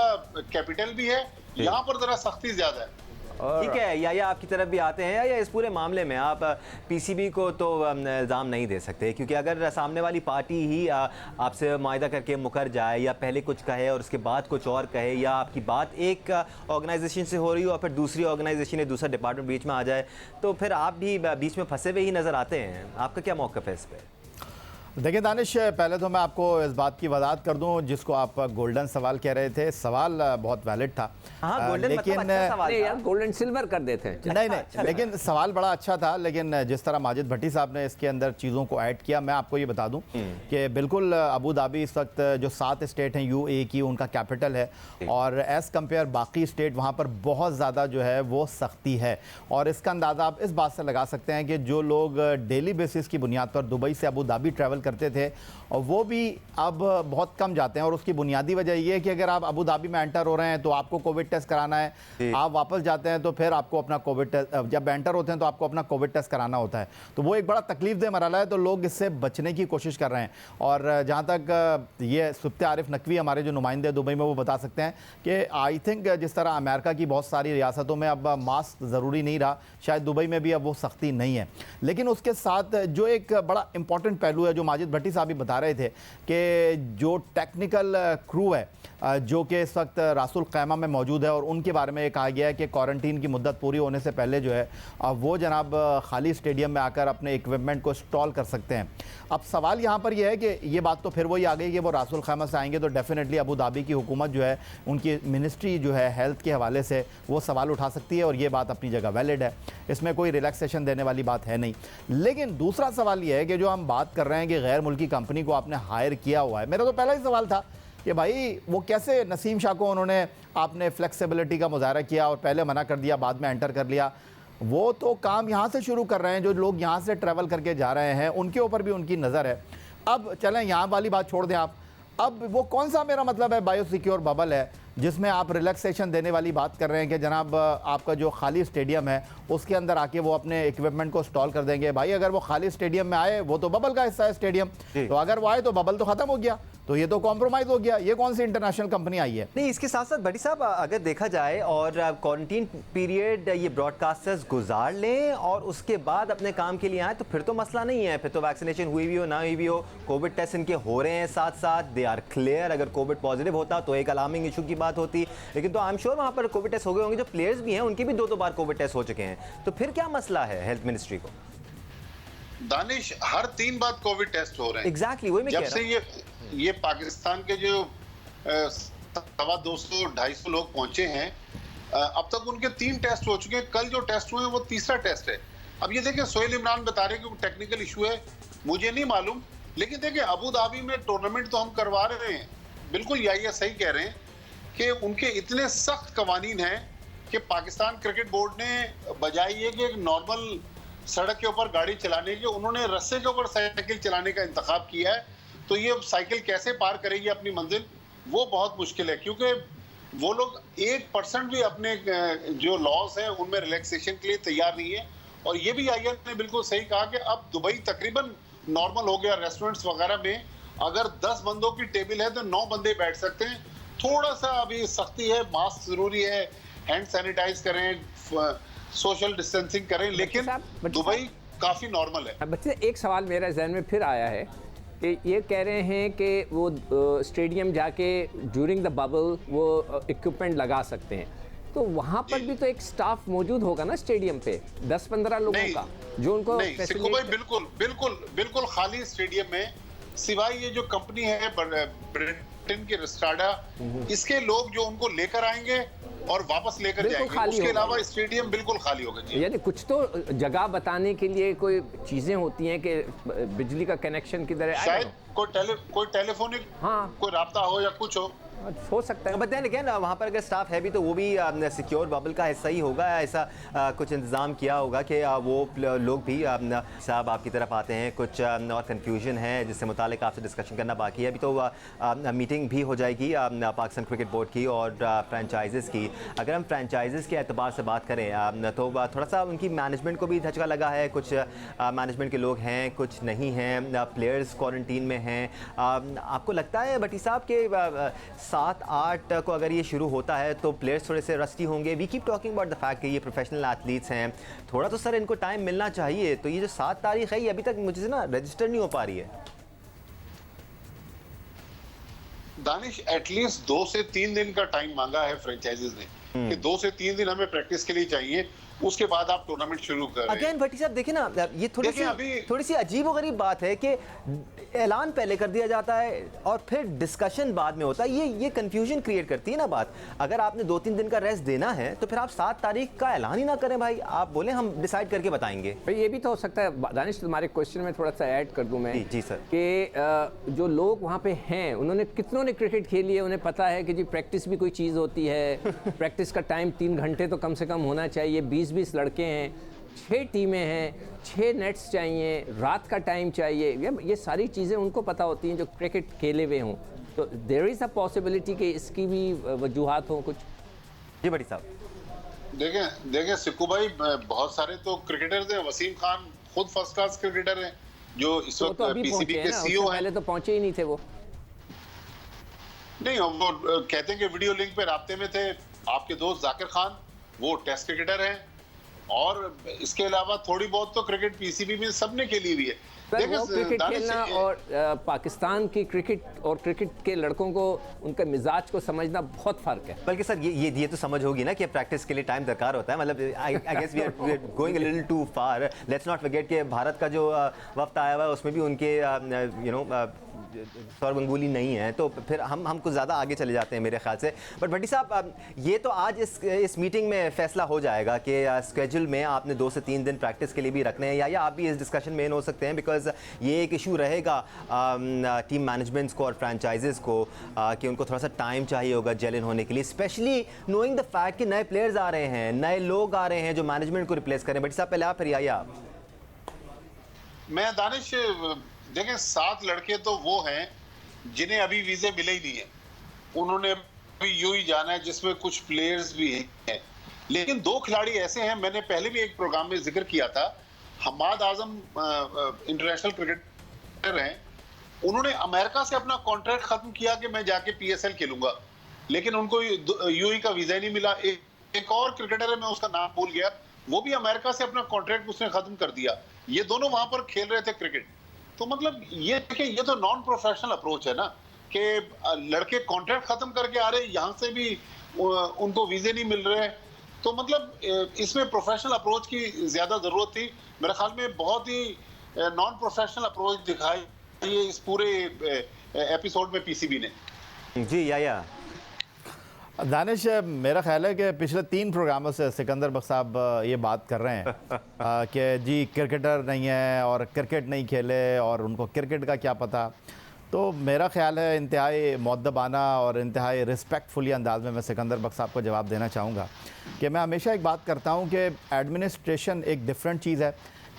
कैपिटल भी है, यहाँ पर जरा सख्ती ज्यादा है। ठीक है, या आपकी तरफ भी आते हैं, या इस पूरे मामले में आप पीसीबी को तो इल्ज़ाम नहीं दे सकते, क्योंकि अगर सामने वाली पार्टी ही आपसे मुआहदा करके मुकर जाए, या पहले कुछ कहे और उसके बाद कुछ और कहे, या आपकी बात एक ऑर्गेनाइजेशन से हो रही हो और फिर दूसरी ऑर्गेनाइजेशन या दूसरा डिपार्टमेंट बीच में आ जाए, तो फिर आप भी बीच में फंसे हुए ही नज़र आते हैं। आपका क्या मौक़िफ़ है इस पर? देखिए दानिश, पहले तो मैं आपको इस बात की वजाहत कर दूं, जिसको आप गोल्डन सवाल कह रहे थे, सवाल बहुत वैलिड था। हाँ, गोल्डन लेकिन मतलब अच्छा सवाल था। यार गोल्डन सिल्वर कर देते हैं। नहीं, लेकिन सवाल बड़ा अच्छा था। लेकिन जिस तरह माजिद भट्टी साहब ने इसके अंदर चीज़ों को ऐड किया, मैं आपको ये बता दूं कि बिल्कुल अबू धाबी इस वक्त जो 7 स्टेट हैं यूएई की, उनका कैपिटल है, और एज़ कम्पेयर बाकी स्टेट वहाँ पर बहुत ज़्यादा जो है वो सख्ती है। और इसका अंदाज़ा आप इस बात से लगा सकते हैं कि जो लोग डेली बेसिस की बुनियाद पर दुबई से अबू धाबी ट्रैवल करते थे, और वो भी अब बहुत कम जाते हैं। और उसकी बुनियादी वजह ये है कि अगर आप अबू धाबी में एंटर हो रहे हैं तो आपको कोविड टेस्ट कराना है, आप वापस जाते हैं तो फिर आपको अपना कोविड टेस्ट, जब एंटर होते हैं तो आपको अपना कोविड टेस्ट कराना होता है। तो वो एक बड़ा तकलीफ मरहला है, तो लोग इससे बचने की कोशिश कर रहे हैं। और जहाँ तक ये सुब्ते आरिफ नकवी हमारे जो नुमाइंदे दुबई में, वो बता सकते हैं कि आई थिंक जिस तरह अमेरिका की बहुत सारी रियासतों में अब मास्क ज़रूरी नहीं रहा, शायद दुबई में भी अब वो सख्ती नहीं है। लेकिन उसके साथ जो एक बड़ा इंपॉर्टेंट पहलू है, जो माजिद भट्टी साहब भी बता रहे थे, कि जो टेक्निकल क्रू है जो कि इस वक्त रासुल क़ैमा में मौजूद है, और उनके बारे में कहा गया है कि क्वारंटीन की मुद्दत पूरी होने से पहले जो है वो जनाब खाली स्टेडियम में आकर अपने इक्विपमेंट को इंस्टॉल कर सकते हैं। अब सवाल यहाँ पर यह है कि ये बात तो फिर वही आ गई कि वो रासुल क़ैमा से आएंगे तो डेफिनेटली अबू धाबी की हुकूमत जो है, उनकी मिनिस्ट्री जो है हेल्थ के हवाले से, वो सवाल उठा सकती है, और ये बात अपनी जगह वैलिड है, इसमें कोई रिलैक्सेशन देने वाली बात है नहीं। लेकिन दूसरा सवाल ये है कि जो हम बात कर रहे हैं कि गैर मुल्की कंपनी को आपने हायर किया हुआ है, मेरा तो पहला ही सवाल था कि भाई वो कैसे नसीम शाह को उन्होंने, आपने फ्लेक्सिबिलिटी का मुजाहरा किया और पहले मना कर दिया, बाद में एंटर कर लिया। वो तो काम यहाँ से शुरू कर रहे हैं, जो लोग यहाँ से ट्रैवल करके जा रहे हैं उनके ऊपर भी उनकी नज़र है। अब चलें, यहाँ वाली बात छोड़ दें आप, अब वो कौन सा, मेरा मतलब है, बायोसिक्योर बबल है जिसमें आप रिलैक्सेशन देने वाली बात कर रहे हैं कि जनाब आपका जो खाली स्टेडियम है उसके अंदर आके वो अपने इक्विपमेंट को इंस्टॉल कर देंगे। भाई अगर वो खाली स्टेडियम में आए, वो तो बबल का हिस्सा है स्टेडियम, तो अगर वो आए तो बबल तो ख़त्म हो गया, तो ये तो कॉम्प्रोमाइज़ हो गया। ये कौन सी इंटरनेशनल कंपनी आई है? नहीं, इसके साथ साथ भट्टी साहब अगर देखा जाए और क्वारंटीन पीरियड ये ब्रॉडकास्टर्स गुजार लें और उसके बाद अपने काम के लिए आए, तो फिर तो मसला नहीं है, फिर तो वैक्सीनेशन हुई भी हो ना हुई भी हो, कोविड टेस्ट इनके हो रहे हैं साथ साथ, दे आर क्लियर। अगर कोविड पॉजिटिव होता तो एक अलार्मिंग इशू की बात होती, लेकिन तो आई एम श्योर वहाँ पर कोविड टेस्ट हो गए होंगे। जो प्लेयर्स भी हैं उनके भी 2 बार कोविड टेस्ट हो चुके हैं, तो फिर क्या मसला है हेल्थ मिनिस्ट्री को? दानिश, हर 3 बार कोविड टेस्ट हो रहे हैं। एग्जैक्टली, वही मैं कह जब से ये पाकिस्तान के जो 250-250 लोग पहुंचे हैं, अब तक उनके 3 टेस्ट हो चुके हैं। कल जो टेस्ट हुए हैं वो तीसरा टेस्ट है। अब ये देखिए, सोहेल इमरान बता रहे हैं कि टेक्निकल इशू है, मुझे नहीं मालूम, लेकिन देखिए अबू धाबी में टूर्नामेंट तो हम करवा रहे हैं, बिल्कुल ये सही कह रहे हैं कि उनके इतने सख्त कवानीन हैं कि पाकिस्तान क्रिकेट बोर्ड ने बजाय ये कि एक नॉर्मल सड़क के ऊपर गाड़ी चलाने के, उन्होंने रस्से के ऊपर साइकिल चलाने का इंतखाब किया है। तो ये साइकिल कैसे पार करेगी अपनी मंजिल, वो बहुत मुश्किल है, क्योंकि वो लोग 1% भी अपने जो लॉज हैं उनमें रिलैक्सेशन के लिए तैयार नहीं है। और ये भी आईएन ने बिल्कुल सही कहा कि अब दुबई तकरीबन नॉर्मल हो गया। रेस्टोरेंट्स वगैरह में अगर 10 बंदों की टेबल है तो 9 बंदे बैठ सकते हैं। थोड़ा सा अभी सख्ती है, मास्क जरूरी है, हैंड सैनिटाइज करें, सोशल डिस्टेंसिंग करें, लेकिन दुबई काफी नॉर्मल है। बच्चे, एक सवाल मेरे जहन में फिर आया है ये कह रहे हैं कि वो स्टेडियम जाके ड्यूरिंग द बबल वो इक्विपमेंट लगा सकते हैं, तो वहाँ पर भी तो एक स्टाफ मौजूद होगा ना स्टेडियम पे, 10-15 लोगों का, जो उनको सिक्कू भाई बिल्कुल खाली स्टेडियम में, सिवाय ये जो कंपनी है ब्रिटेन की रिस्टाडा, इसके लोग जो उनको लेकर आएंगे और वापस लेकर जाएंगे, उसके अलावा स्टेडियम बिल्कुल खाली होगा जी। यानी कुछ तो जगह बताने के लिए कोई चीजें होती हैं कि बिजली का कनेक्शन किधर है, शायद कोई टेलीफोनिक कोई राब्ता हो या कुछ हो सकता है। बताएं लेकिन वहाँ पर अगर स्टाफ है भी तो वो भी सिक्योर बबल का हिस्सा ही होगा, ऐसा कुछ इंतज़ाम किया होगा कि वो लोग भी साहब आपकी तरफ आते हैं, कुछ और कन्फ्यूजन है जिससे मुतालिक आपसे डिस्कशन करना बाकी है। अभी तो मीटिंग भी हो जाएगी पाकिस्तान क्रिकेट बोर्ड की और फ्रेंचाइज़ की। अगर हम फ्रेंचाइज़ के एतबार से बात करें तो थोड़ा सा उनकी मैनेजमेंट को भी धचका लगा है, कुछ मैनेजमेंट के लोग हैं, कुछ नहीं हैं, प्लेयर्स क्वारंटीन में हैं। आपको लगता है भट्टी साहब के 7-8 को अगर ये शुरू होता है तो प्लेयर्स थोड़े से रस्टी होंगे? We keep talking about the fact कि ये प्रोफेशनल एथलीट्स हैं, थोड़ा तो सर इनको टाइम मिलना चाहिए। तो ये जो 7 तारीख है ये अभी तक मुझे ना रजिस्टर नहीं हो पा रही है। दानिश एटलीस्ट 2 से 3 दिन का टाइम मांगा है फ्रेंचाइजीज ने कि 2 से 3 दिन हमें प्रैक्टिस के लिए चाहिए, उसके बाद आप टूर्नामेंट शुरू करें। अगेन भट्टी साहब देखिए ना, ये थोड़ी सी अजीब और गरीब बात है कि ऐलान पहले कर दिया जाता है और फिर डिस्कशन बाद में होता है। ये कंफ्यूजन क्रिएट करती है ना बात। अगर आपने 2-3 दिन का रेस्ट देना है तो फिर आप 7 तारीख का ऐलान ही ना करें भाई, आप बोले हम डिसाइड करके बताएंगे। भाई ये भी तो हो सकता है दानिश, तुम्हारे क्वेश्चन में थोड़ा सा ऐड कर दूं मैं। जी सर। कि जो लोग वहाँ पे हैं उन्होंने कितनों ने क्रिकेट खेली है, उन्हें पता है कि जी प्रैक्टिस भी कोई चीज़ होती है। प्रैक्टिस का टाइम 3 घंटे तो कम से कम होना चाहिए। 20-20 लड़के हैं, 6 टीमें हैं, 6 नेट्स चाहिए, रात का टाइम चाहिए, ये सारी चीज़ें उनको पता होती हैं जो क्रिकेट खेले हुए हों। तो देयर इज़ अ पॉसिबिलिटी कि इसकी भी वजूहात हों कुछ। जी बड़ी साहब देखें सिक्कू भाई, बहुत सारे तो क्रिकेटर्स हैं। वसीम खान खुद फर्स्ट क्लास क्रिकेटर हैं जो इस वक्त पीसीबी के सीईओ हैं। पहले तो पहुंचे ही नहीं थे वो। नहीं, वो कहते हैं कि वीडियो लिंक पे राब्ते में थे। आपके दोस्त जाकिर खान वो टेस्ट क्रिकेटर हैं, और इसके अलावा थोड़ी बहुत तो क्रिकेट पीसीबी में सबने खेली हुई है। क्रिकेट खेलना और पाकिस्तान की क्रिकेट और क्रिकेट के लड़कों को उनके मिजाज को समझना बहुत फर्क है। बल्कि सर ये तो समझ होगी ना कि प्रैक्टिस के लिए टाइम दरकार होता है। मतलब I guess we are going a little too far. Let's not forget कि भारत का जो वक्त आया हुआ है उसमें भी उनके सौरव गंगुली नहीं है, तो फिर हम कुछ ज़्यादा आगे चले जाते हैं मेरे ख्याल से। बट भट्टी साहब ये तो आज इस मीटिंग में फैसला हो जाएगा कि स्केड्यूल में आपने 2 से 3 दिन प्रैक्टिस के लिए भी रखने हैं, या आप भी इस डिस्कशन में इन हो सकते हैं, बिकॉज ये एक इशू रहेगा टीम मैनेजमेंट्स को और फ्रेंचाइजेस को कि उनको थोड़ा सा टाइम चाहिए होगा जेल इन होने के लिए, स्पेशली नोइंग द फैक्ट कि नए प्लेयर्स आ रहे हैं, नए लोग आ रहे हैं जो मैनेजमेंट को रिप्लेस करें। भट्टी साहब पहले आप, फिर आइए आप। मैं दानिश देखें 7 लड़के तो वो हैं जिन्हें अभी वीजे मिले ही नहीं है, उन्होंने अभी यूं ही जाना है, जिसमें कुछ प्लेयर्स भी हैं। लेकिन 2 खिलाड़ी ऐसे हैं, मैंने पहले भी एक प्रोग्राम में जिक्र किया था। हमाद आजम इंटरनेशनल क्रिकेटर हैं, उन्होंने अमेरिका से अपना कॉन्ट्रैक्ट खत्म किया कि मैं जाके पीएसएल खेलूंगा, लेकिन उनको यूएई का वीजा नहीं मिला। एक और क्रिकेटर है, मैं उसका नाम भूल गया, वो भी अमेरिका से अपना कॉन्ट्रैक्ट उसने खत्म कर दिया। ये दोनों वहां पर खेल रहे थे क्रिकेट। तो मतलब ये तो नॉन प्रोफेशनल अप्रोच है ना, कि लड़के कॉन्ट्रैक्ट खत्म करके आ रहे, यहाँ से भी उनको वीजे नहीं मिल रहे। तो मतलब इसमें प्रोफेशनल अप्रोच की ज्यादा जरूरत थी। मेरे ख्याल में बहुत ही नॉन प्रोफेशनल अप्रोच दिखाई ये इस पूरे एपिसोड में पीसीबी ने। जी या दानिश, मेरा ख्याल है कि पिछले 3 प्रोग्रामों से सिकंदर बख्श साहब ये बात कर रहे हैं कि जी क्रिकेटर नहीं है और क्रिकेट नहीं खेले और उनको क्रिकेट का क्या पता। तो मेरा ख्याल है इंतहाई मुअद्दबाना और इंतहाई रिस्पेक्टफुली अंदाज में मैं सिकंदर बख्श साहब को जवाब देना चाहूँगा कि मैं हमेशा एक बात करता हूँ कि एडमिनिस्ट्रेशन एक डिफरेंट चीज़ है।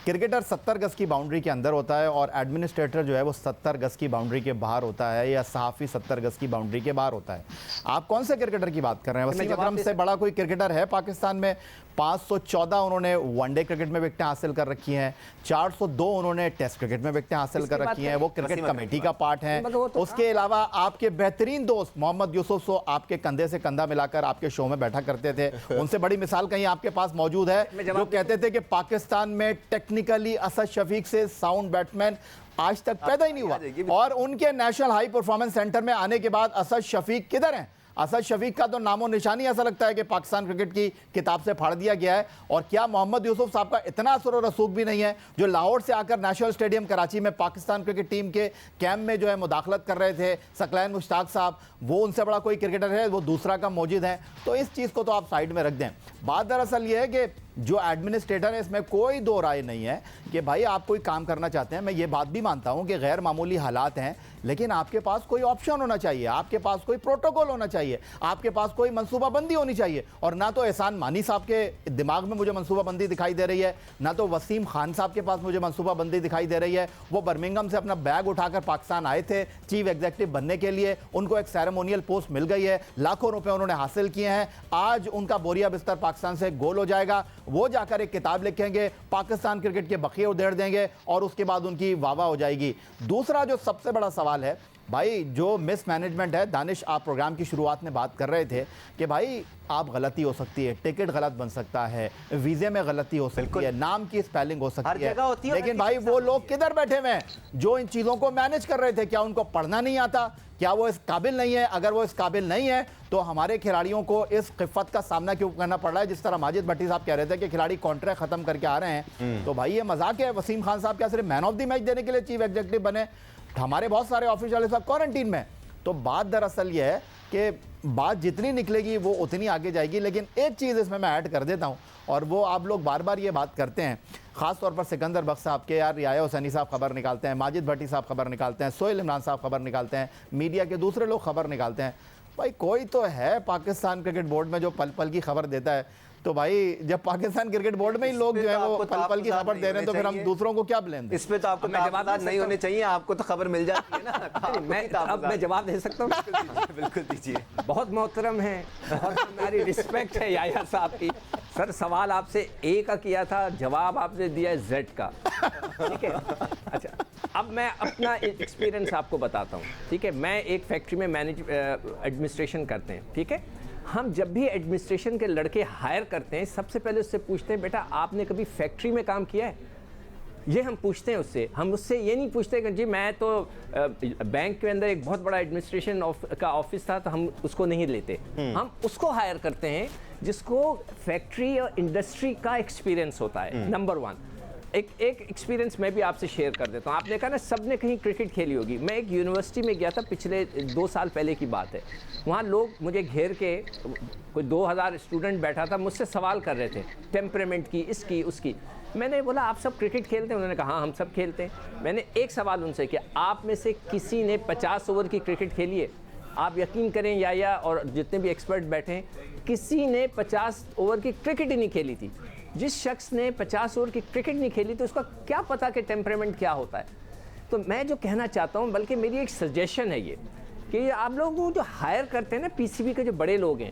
क्रिकेटर 70 गज़ की बाउंड्री के अंदर होता है और एडमिनिस्ट्रेटर जो है वो 70 गज़ की बाउंड्री के बाहर होता है, या सहाफ़ी 70 गज़ की बाउंड्री के बाहर होता है। आप कौन से क्रिकेटर की बात कर रहे हैं? वसीम अकरम से बड़ा कोई क्रिकेटर है पाकिस्तान में? 514 उन्होंने वनडे क्रिकेट में विकेटें हासिल कर रखी हैं, 402 उन्होंने टेस्ट क्रिकेट में विकेटें हासिल कर रखी हैं, वो क्रिकेट कमेटी का पार्ट है। उसके अलावा आपके बेहतरीन दोस्त मोहम्मद यूसुफ सो आपके कंधे से कंधा मिलाकर आपके शो में बैठा करते थे, उनसे बड़ी मिसाल कहीं आपके पास मौजूद है, जो कहते थे कि पाकिस्तान में टेक्निकली असद शफीक से साउंड बैट्समैन आज तक पैदा ही नहीं हुआ। और उनके नेशनल हाई परफॉर्मेंस सेंटर में आने के बाद असद शफीक किधर हैं? असद शफीक का तो नामो निशानी ऐसा लगता है कि पाकिस्तान क्रिकेट की किताब से फाड़ दिया गया है। और क्या मोहम्मद यूसुफ साहब का इतना असर और रसूख भी नहीं है, जो लाहौर से आकर नेशनल स्टेडियम कराची में पाकिस्तान क्रिकेट टीम के कैंप में जो है मुदाखलत कर रहे थे, सकलैन मुश्ताक साहब, वो उनसे बड़ा कोई क्रिकेटर है? वो दूसरा का मौजूद है। तो इस चीज़ को तो आप साइड में रख दें। बात दरअसल ये है कि जो एडमिनिस्ट्रेटर है, इसमें कोई दो राय नहीं है कि भाई आप कोई काम करना चाहते हैं, मैं ये बात भी मानता हूं कि गैर मामूली हालात हैं, लेकिन आपके पास कोई ऑप्शन होना चाहिए, आपके पास कोई प्रोटोकॉल होना चाहिए, आपके पास कोई मनसूबाबंदी होनी चाहिए। और ना तो एहसान मानी साहब के दिमाग में मुझे मनसूबाबंदी दिखाई दे रही है, ना तो वसीम खान साहब के पास मुझे मनसूबाबंदी दिखाई दे रही है। वो बर्मिंघम से अपना बैग उठाकर पाकिस्तान आए थे चीफ एग्जीक्यूटिव बनने के लिए, उनको एक सेरेमोनियल पोस्ट मिल गई है, लाखों रुपए उन्होंने हासिल किए हैं, आज उनका बोरिया बिस्तर पाकिस्तान से गोल हो जाएगा। वो जाकर एक किताब लिखेंगे, पाकिस्तान क्रिकेट के बखिए उधेड़ देंगे और उसके बाद उनकी वाह हो जाएगी। दूसरा जो सबसे बड़ा सवाल है भाई, जो मिसमैनेजमेंट है, दानिश आप प्रोग्राम की शुरुआत में बात कर रहे थे कि भाई आप गलती हो सकती है, टिकट गलत बन सकता है, वीजे में गलती हो सकती है, नाम की स्पेलिंग हो सकती है, लेकिन भाई वो लोग किधर बैठे हुए हैं जो इन चीज़ों को मैनेज कर रहे थे? क्या उनको पढ़ना नहीं आता? क्या वो इस काबिल नहीं है? अगर वो इस काबिल नहीं है तो हमारे खिलाड़ियों को इस खिफ़त का सामना क्यों करना पड़ रहा है? जिस तरह माजिद भट्टी साहब कह रहे थे कि खिलाड़ी कॉन्ट्रैक्ट खत्म करके आ रहे हैं, तो भाई ये मजाक है। वसीम खान साहब क्या सिर्फ मैन ऑफ द मैच देने के लिए चीफ एग्जीक्यूटिव बने? हमारे बहुत सारे ऑफिशियल साहब क्वारंटीन में। तो बात दरअसल ये है कि बात जितनी निकलेगी वो उतनी आगे जाएगी। लेकिन एक चीज़ इसमें मैं ऐड कर देता हूँ, और वो आप लोग बार बार ये बात करते हैं, ख़ास तौर पर सिकंदर बख्श साहब के, यार रियाया हुसैनी साहब खबर निकालते हैं, माजिद भट्टी साहब खबर निकालते हैं, सोहेल इमरान साहब खबर निकालते हैं, मीडिया के दूसरे लोग खबर निकालते हैं। भाई कोई तो है पाकिस्तान क्रिकेट बोर्ड में जो पल पल की खबर देता है। तो भाई जब पाकिस्तान क्रिकेट बोर्ड में ही लोग जो है वो पल पल की खबर दे रहे हैं, तो फिर हम दूसरों को क्या ब्लेम दें? इस पे तो आपको जवाब नहीं होने चाहिए, आपको तो खबर मिल जाती है ना। अब मैं जवाब दे सकता हूँ? बिल्कुल दीजिए। बहुत मोहतरम है, बहुत हमारी रिस्पेक्ट है याया साहब की। सर सवाल आपसे ए का किया था, जवाब आपने दिया है जेड का, ठीक है? अच्छा, अब मैं अपना एक्सपीरियंस आपको बताता हूँ, ठीक है? मैं एक फैक्ट्री में एडमिनिस्ट्रेशन करते हैं, ठीक है? हम जब भी एडमिनिस्ट्रेशन के लड़के हायर करते हैं, सबसे पहले उससे पूछते हैं, बेटा आपने कभी फैक्ट्री में काम किया है? ये हम पूछते हैं उससे। हम उससे ये नहीं पूछते कि जी मैं तो बैंक के अंदर एक बहुत बड़ा एडमिनिस्ट्रेशन का ऑफिस था तो हम उसको नहीं लेते। हम उसको हायर करते हैं जिसको फैक्ट्री और इंडस्ट्री का एक्सपीरियंस होता है। Number one. एक एक्सपीरियंस मैं भी आपसे शेयर कर देता हूँ। आपने कहा ना सब ने कहीं क्रिकेट खेली होगी। मैं एक यूनिवर्सिटी में गया था, पिछले 2 साल पहले की बात है। वहाँ लोग मुझे घेर के, कोई 2000 स्टूडेंट बैठा था, मुझसे सवाल कर रहे थे टेम्परामेंट की, इसकी उसकी। मैंने बोला आप सब क्रिकेट खेलते हैं? उन्होंने कहा हाँ हम सब खेलते हैं। मैंने एक सवाल उनसे किया, आप में से किसी ने 50 ओवर की क्रिकेट खेली है? आप यकीन करें या और जितने भी एक्सपर्ट बैठे हैं, किसी ने 50 ओवर की क्रिकेट ही नहीं खेली थी। जिस शख्स ने 50 ओवर की क्रिकेट नहीं खेली तो उसका क्या पता कि टेम्परामेंट क्या होता है। तो मैं जो कहना चाहता हूँ, बल्कि मेरी एक सजेशन है ये कि आप लोग जो हायर करते हैं ना पीसीबी के जो बड़े लोग हैं,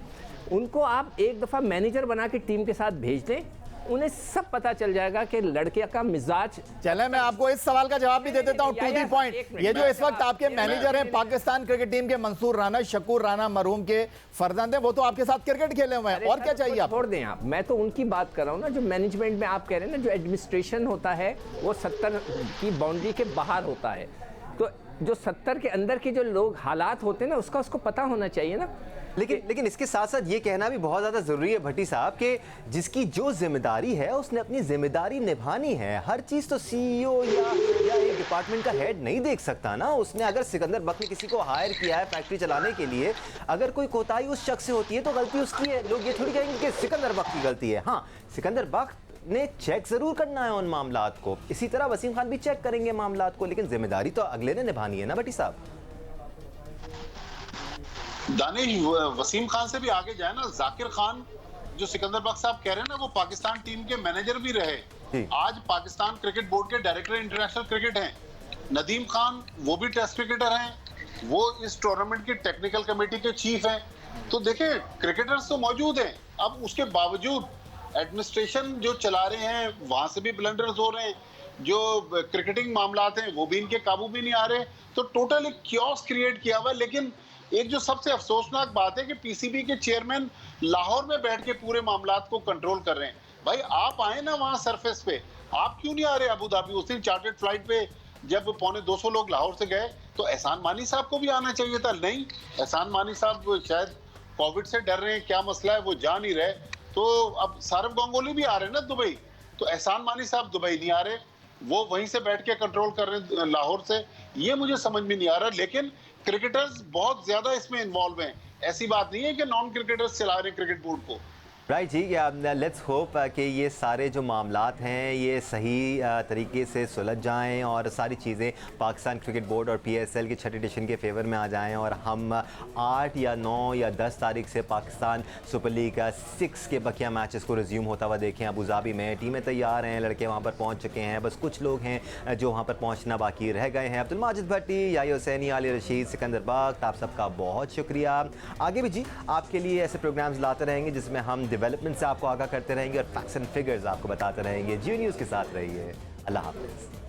उनको आप एक दफ़ा मैनेजर बना के टीम के साथ भेज दें, उन्हें सब पता चल जाएगा कि लड़के का मिजाज। चले मैं आपको इस सवाल का जवाब भी दे देता हूं, टू दी पॉइंट। ये जो इस वक्त आपके मैनेजर हैं पाकिस्तान क्रिकेट टीम के, मंसूर राना, शकूर राना मरहूम के फर्जंद हैं, वो तो आपके साथ क्रिकेट खेले हुए हैं, और क्या चाहिए आप? छोड़ दें आप, मैं तो उनकी बात कर रहा हूँ ना, जो मैनेजमेंट में आप कह रहे हैं ना, जो एडमिनिस्ट्रेशन होता है वो 70 की बाउंड्री के बाहर होता है। तो जो 70 के अंदर के जो लोग हालात होते हैं ना, उसको पता होना चाहिए ना। लेकिन इसके साथ साथ ये कहना भी बहुत ज़्यादा ज़रूरी है भट्टी साहब कि जिसकी जो जिम्मेदारी है उसने अपनी जिम्मेदारी निभानी है। हर चीज़ तो सीईओ या एक डिपार्टमेंट का हेड नहीं देख सकता ना। उसने अगर सिकंदर बख्श ने किसी को हायर किया है फैक्ट्री चलाने के लिए, अगर कोई कोताही उस शख्स से होती है तो गलती उसकी है। लोग ये थोड़ी कहेंगे कि सिकंदर बख्श की गलती है। हाँ, सिकंदर बख्श ने चेक जरूर करना है उन मामलात को, इसी तरह वसीम खान भी चेक करेंगे मामलात को, लेकिन जिम्मेदारी तो अगले ने निभानी है ना भट्टी साहब। दानिश, वसीम खान से भी आगे जाए ना, जाकिर खान जो सिकंदर बख्श साहब कह रहे हैं ना, वो पाकिस्तान टीम के मैनेजर भी रहे, आज पाकिस्तान क्रिकेट बोर्ड के डायरेक्टर इंटरनेशनल क्रिकेट हैं। नदीम खान वो भी टेस्ट क्रिकेटर हैं, वो इस टूर्नामेंट की टेक्निकल कमेटी के चीफ हैं। तो देखिए क्रिकेटर्स तो मौजूद हैं। अब उसके बावजूद एडमिनिस्ट्रेशन जो चला रहे हैं वहां से भी ब्लंडर्स हो रहे हैं, जो क्रिकेटिंग मामलात हैं वो भी इनके काबू भी नहीं आ रहे, तो टोटल एक क्योस क्रिएट किया हुआ है। लेकिन एक जो सबसे अफसोसनाक बात है कि पीसीबी के चेयरमैन लाहौर में बैठ के पूरे मामलात को कंट्रोल कर रहे हैं। भाई आप आए ना वहां सरफेस पे, आप क्यों नहीं आ रहे अबू धाबी? उस दिन चार्टर्ड फ्लाइट पे जब 250 लोग लाहौर से गए तो एहसान मानी साहब को भी आना चाहिए था। नहीं, एहसान मानी साहब शायद कोविड से डर रहे हैं, क्या मसला है वो जा नहीं रहे। तो अब सौरव गांगुली भी आ रहे हैं ना दुबई, तो एहसान मानी साहब दुबई नहीं आ रहे, वो वहीं से बैठ के कंट्रोल कर रहे हैं लाहौर से। ये मुझे समझ में नहीं आ रहा। लेकिन क्रिकेटर्स बहुत ज्यादा इसमें इन्वॉल्व हैं, ऐसी बात नहीं है कि नॉन क्रिकेटर्स चला रहे हैं क्रिकेट बोर्ड को। राइट जी, लेट्स होप कि ये सारे जो मामलात हैं ये सही तरीके से सुलझ जाएं और सारी चीज़ें पाकिस्तान क्रिकेट बोर्ड और पीएसएल के छठे एडिशन के फेवर में आ जाएं और हम 8 या 9 या 10 तारीख से पाकिस्तान सुपर लीग 6 के बकिया मैचेस को रिज्यूम होता हुआ देखें। अबू धाबी में टीमें तैयार हैं, लड़के वहाँ पर पहुँच चुके हैं, बस कुछ लोग हैं जो वहाँ पर पहुँचना बाकी रह गए हैं। अब्दुल माजिद भट्टी, याही हुसैनी, आली रशीद, सिकंदर बख्श, आप सबका बहुत शुक्रिया। आगे भी जी आपके लिए ऐसे प्रोग्राम्स लाते रहेंगे जिसमें हम डेवलपमेंट से आपको आगाह करते रहेंगे और फैक्ट्स एंड फिगर्स आपको बताते रहेंगे। जियो न्यूज़ के साथ रहिए। अल्लाह हाफ़िज़।